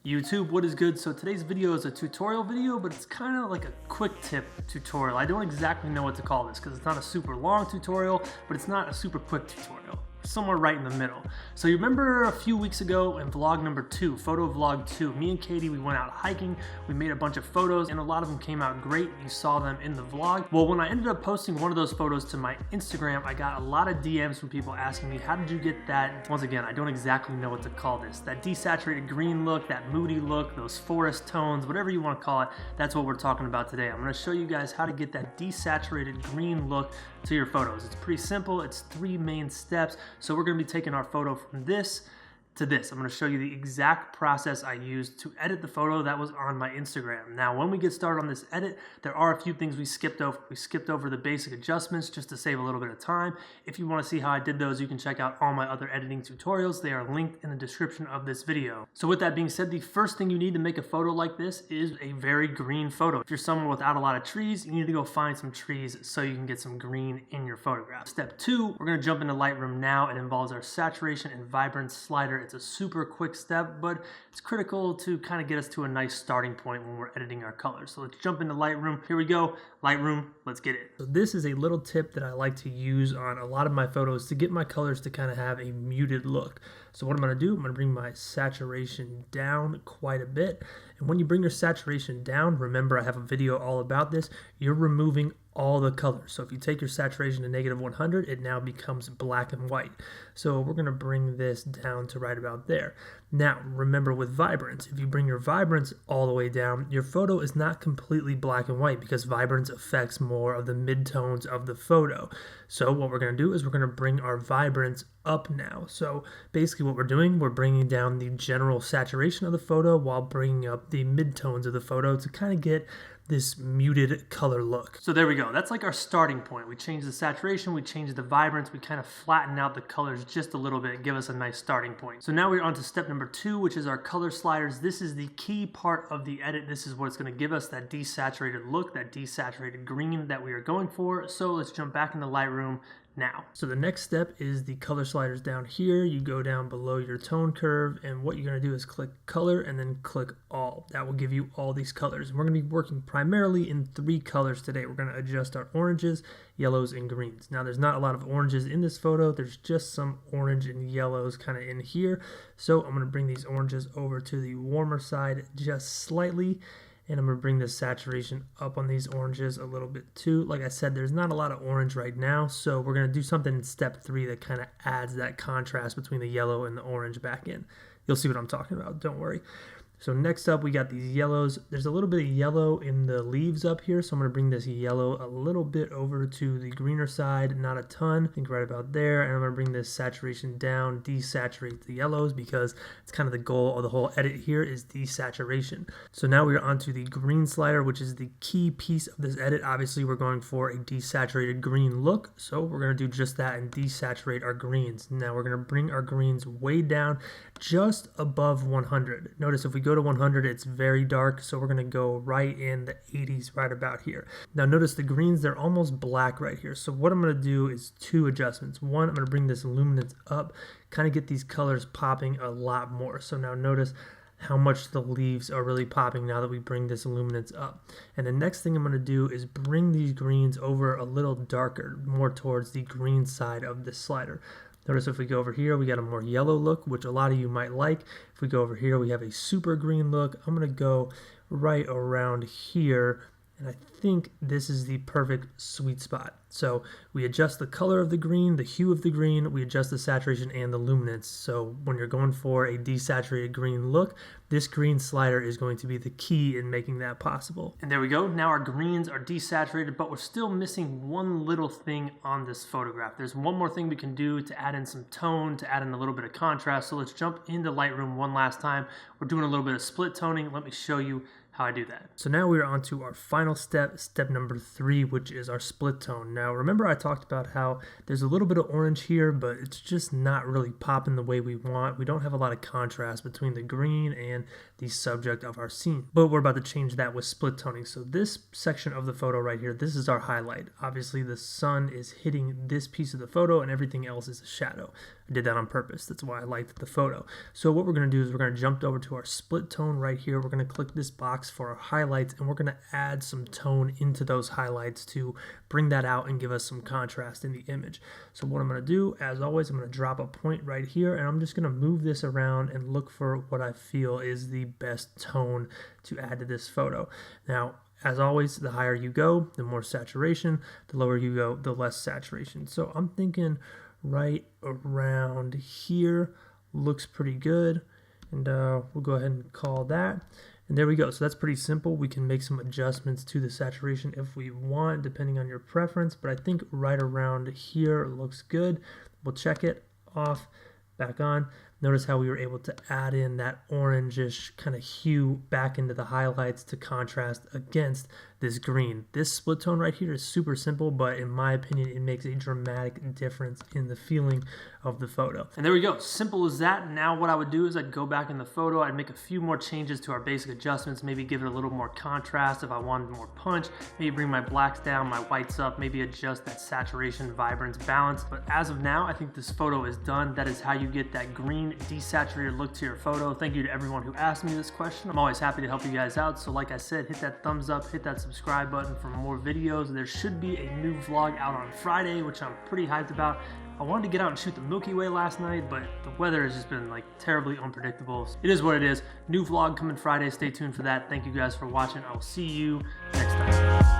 YouTube, what is good? So today's video is a tutorial video, but it's kind of like a quick tip tutorial. I don't exactly know what to call this because it's not a super long tutorial, but it's not a super quick tutorial. Somewhere right in the middle. So you remember a few weeks ago in vlog number 2, photo vlog 2, me and Katie, we went out hiking, we made a bunch of photos, and a lot of them came out great. You saw them in the vlog. Well, when I ended up posting one of those photos to my Instagram, I got a lot of DMs from people asking me, how did you get that? Once again, I don't exactly know what to call this. That desaturated green look, that moody look, those forest tones, whatever you want to call it, that's what we're talking about today. I'm going to show you guys how to get that desaturated green look to your photos. It's pretty simple. It's 3 main steps. So we're going to be taking our photo from this to this. I'm going to show you the exact process I used to edit the photo that was on my Instagram. Now, when we get started on this edit, there are a few things we skipped over. We skipped over the basic adjustments just to save a little bit of time. If you want to see how I did those, you can check out all my other editing tutorials. They are linked in the description of this video. So with that being said, the first thing you need to make a photo like this is a very green photo. If you're someone without a lot of trees, you need to go find some trees so you can get some green in your photograph. Step 2, we're going to jump into Lightroom now. It involves our saturation and vibrance slider. It's a super quick step, but it's critical to kind of get us to a nice starting point when we're editing our colors. So let's jump into Lightroom. Here we go. Lightroom, let's get it. So this is a little tip that I like to use on a lot of my photos to get my colors to kind of have a muted look. So what I'm going to do, I'm going to bring my saturation down quite a bit. And when you bring your saturation down, remember I have a video all about this, you're removing all the colors. So if you take your saturation to -100, it now becomes black and white. So we're going to bring this down to right about there. Now, remember with vibrance, if you bring your vibrance all the way down, your photo is not completely black and white because vibrance affects more of the midtones of the photo. So what we're going to do is we're going to bring our vibrance up now. So basically what we're doing, we're bringing down the general saturation of the photo while bringing up the midtones of the photo to kind of get this muted color look. So there we go. That's like our starting point. We changed the saturation, we changed the vibrance, we kind of flatten out the colors just a little bit, give us a nice starting point. So now we're on to step number 2, which is our color sliders. This is the key part of the edit. This is what's going to give us that desaturated look, that desaturated green that we are going for. So let's jump back into Lightroom now. So the next step is the color sliders down here. You go down below your tone curve, and what you're going to do is click color and then click all. That will give you all these colors. And we're going to be working primarily in 3 colors today. We're going to adjust our oranges, yellows, and greens. Now there's not a lot of oranges in this photo. There's just some orange and yellows kind of in here. So I'm going to bring these oranges over to the warmer side just slightly. And I'm going to bring the saturation up on these oranges a little bit too. Like I said, there's not a lot of orange right now, so we're going to do something in step 3 that kind of adds that contrast between the yellow and the orange back in. You'll see what I'm talking about, don't worry. So next up, we got these yellows. There's a little bit of yellow in the leaves up here, so I'm going to bring this yellow a little bit over to the greener side, not a ton, I think right about there, and I'm going to bring this saturation down, desaturate the yellows, because it's kind of the goal of the whole edit here is desaturation. So now we're onto the green slider, which is the key piece of this edit. Obviously, we're going for a desaturated green look, so we're going to do just that and desaturate our greens. Now we're going to bring our greens way down, just above 100. Notice if we go to 100, it's very dark, so we're going to go right in the 80s right about here. Now notice the greens, they're almost black right here. So what I'm going to do is 2 adjustments. One, I'm going to bring this luminance up, kind of get these colors popping a lot more. So now notice how much the leaves are really popping now that we bring this luminance up. And the next thing I'm going to do is bring these greens over a little darker, more towards the green side of this slider. Notice if we go over here, we got a more yellow look, which a lot of you might like. If we go over here, we have a super green look. I'm going to go right around here, and I think this is the perfect sweet spot. So we adjust the color of the green, the hue of the green, we adjust the saturation and the luminance. So when you're going for a desaturated green look, this green slider is going to be the key in making that possible. And there we go. Now our greens are desaturated, but we're still missing one little thing on this photograph. There's one more thing we can do to add in some tone, to add in a little bit of contrast. So let's jump into Lightroom one last time. We're doing a little bit of split toning. Let me show you how I do that. So now we're on to our final step, step number 3, which is our split tone. Now remember I talked about how there's a little bit of orange here, but it's just not really popping the way we want. We don't have a lot of contrast between the green and the subject of our scene. But we're about to change that with split toning. So this section of the photo right here, this is our highlight. Obviously the sun is hitting this piece of the photo and everything else is a shadow. I did that on purpose. That's why I liked the photo. So what we're going to do is we're going to jump over to our split tone right here. We're going to click this box for our highlights, and we're going to add some tone into those highlights to bring that out and give us some contrast in the image. So what I'm going to do, as always, I'm going to drop a point right here, and I'm just going to move this around and look for what I feel is the best tone to add to this photo. Now, as always, the higher you go, the more saturation. The lower you go, the less saturation. So I'm thinking right around here looks pretty good, and we'll go ahead and call that. And there we go. So that's pretty simple. We can make some adjustments to the saturation if we want, depending on your preference, but I think right around here looks good. We'll check it off, back on. Notice how we were able to add in that orangish kind of hue back into the highlights to contrast against this green. This split tone right here is super simple, but in my opinion, it makes a dramatic difference in the feeling of the photo. And there we go, simple as that. Now what I would do is I'd go back in the photo, I'd make a few more changes to our basic adjustments, maybe give it a little more contrast if I wanted more punch, maybe bring my blacks down, my whites up, maybe adjust that saturation, vibrance, balance. But as of now, I think this photo is done. That is how you get that green desaturated look to your photo. Thank you to everyone who asked me this question. I'm always happy to help you guys out. So like I said, hit that thumbs up, hit that subscribe button for more videos. There should be a new vlog out on Friday, which I'm pretty hyped about. I wanted to get out and shoot the Milky Way last night, but the weather has just been like terribly unpredictable. It is what it is. New vlog coming Friday. Stay tuned for that. Thank you guys for watching. I will see you next time.